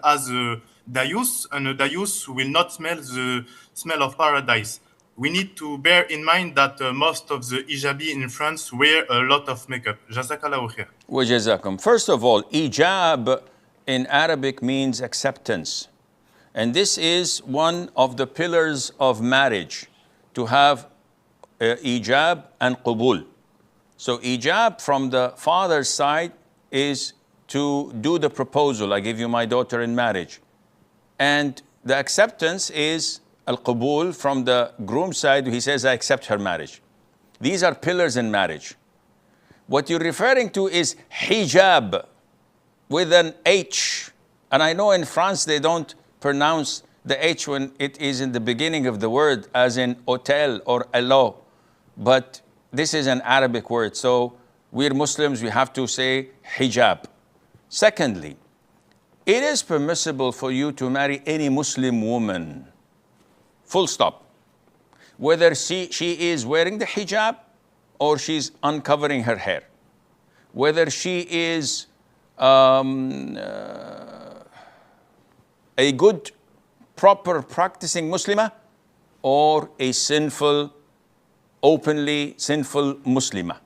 as a Dayyooth, and a Dayyooth will not smell the smell of paradise. We need to bear in mind that most of the hijabi in France wear a lot of makeup. Jazakallahu khair. وجزاكم. First of all, hijab in Arabic means acceptance. And this is one of the pillars of marriage, to have hijab and qubul. So hijab from the father's side is to do the proposal. I give you my daughter in marriage. And the acceptance is al-qubul from the groom's side. He says, I accept her marriage. These are pillars in marriage. What you're referring to is hijab with an H. And I know in France they don't pronounce the H when it is in the beginning of the word, as in hotel or hello. But this is an Arabic word. So we're Muslims, we have to say hijab. Secondly, it is permissible for you to marry any Muslim woman. Full stop. Whether she is wearing the hijab or she's uncovering her hair. Whether she is a good, proper, practicing Muslimah or a sinful, openly sinful Muslimah.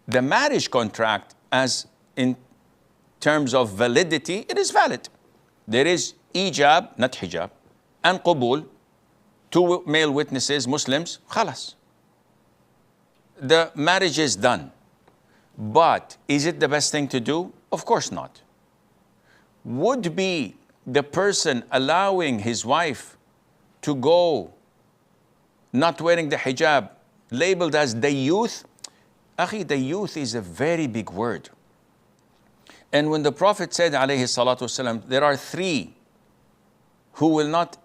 The marriage contract, as in terms of validity, it is valid. There is hijab, not hijab, and qubul, two male witnesses, Muslims, khalas. The marriage is done. But is it the best thing to do? Of course not. Would be the person allowing his wife to go not wearing the hijab labeled as Dayyooth? Akhi, Dayyooth is a very big word. And when the Prophet said, alayhi salatu wasalam, there are three who will not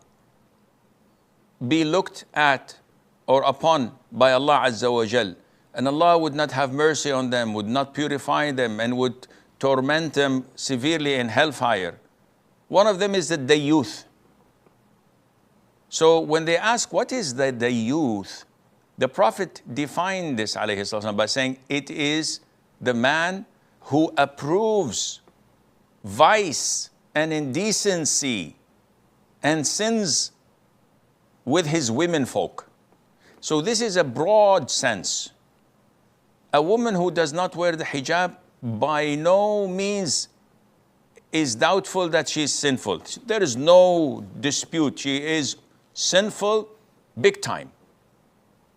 be looked at or upon by Allah Azza wa Jal, and Allah would not have mercy on them, would not purify them, and would torment them severely in hellfire. One of them is the Dayyooth. So when they ask, what is the Dayyooth? The Prophet defined this, alayhi salatu wasalam, by saying, it is the man who approves vice and indecency and sins with his women folk. So this is a broad sense. A woman who does not wear the hijab by no means is doubtful that she is sinful. There is no dispute. She is sinful big time.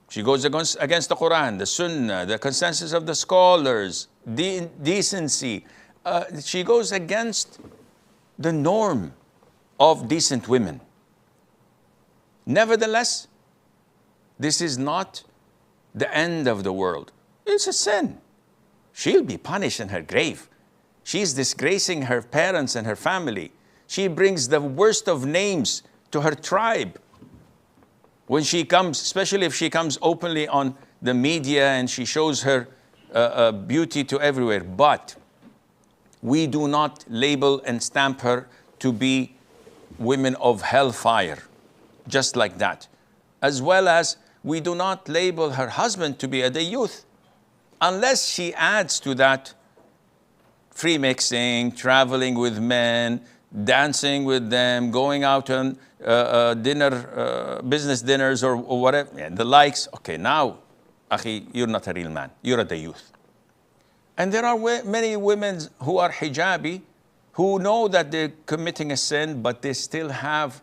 She goes against the Quran, the Sunnah, the consensus of the scholars, decency. She goes against the norm of decent women. Nevertheless, this is not the end of the world. It's a sin. She'll be punished in her grave. She's disgracing her parents and her family. She brings the worst of names to her tribe. When she comes, especially if she comes openly on the media and she shows her beauty to everywhere. But we do not label and stamp her to be women of hellfire, just like that. As well as we do not label her husband to be a Dayyooth, unless she adds to that free mixing, traveling with men, dancing with them, going out on business dinners or whatever, and the likes. Okay, now, akhi, you're not a real man. You're a Dayyooth. And there are many women who are hijabi who know that they're committing a sin, but they still have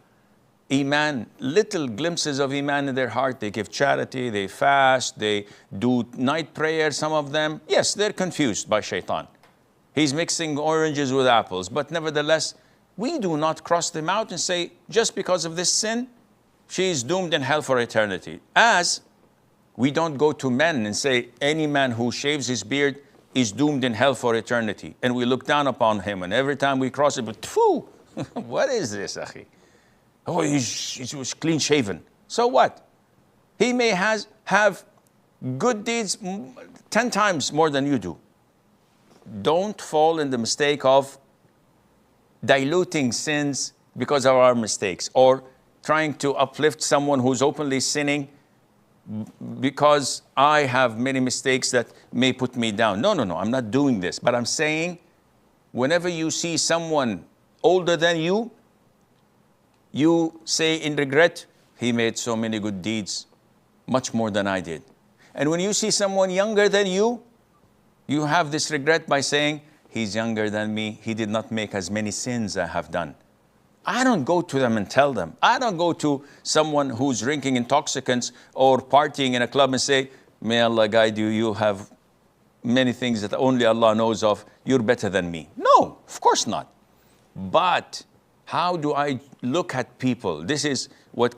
Iman, little glimpses of Iman in their heart. They give charity, they fast, they do night prayer, some of them. Yes, they're confused by shaitan. He's mixing oranges with apples. But nevertheless, we do not cross them out and say, just because of this sin, she is doomed in hell for eternity. As we don't go to men and say, any man who shaves his beard is doomed in hell for eternity. And we look down upon him. And every time we cross it, but phew, what is this, akhi? Oh, he was clean shaven. So what? He may have good deeds 10 times more than you do. Don't fall in the mistake of diluting sins because of our mistakes, or trying to uplift someone who's openly sinning because I have many mistakes that may put me down. No, I'm not doing this. But I'm saying, whenever you see someone older than you say in regret, he made so many good deeds, much more than I did. And when you see someone younger than you have this regret by saying, he's younger than me, he did not make as many sins I have done. I don't go to them and tell them. I don't go to someone who's drinking intoxicants or partying in a club and say, may Allah guide you, you have many things that only Allah knows of, you're better than me. No, of course not. But how do I look at people? This is what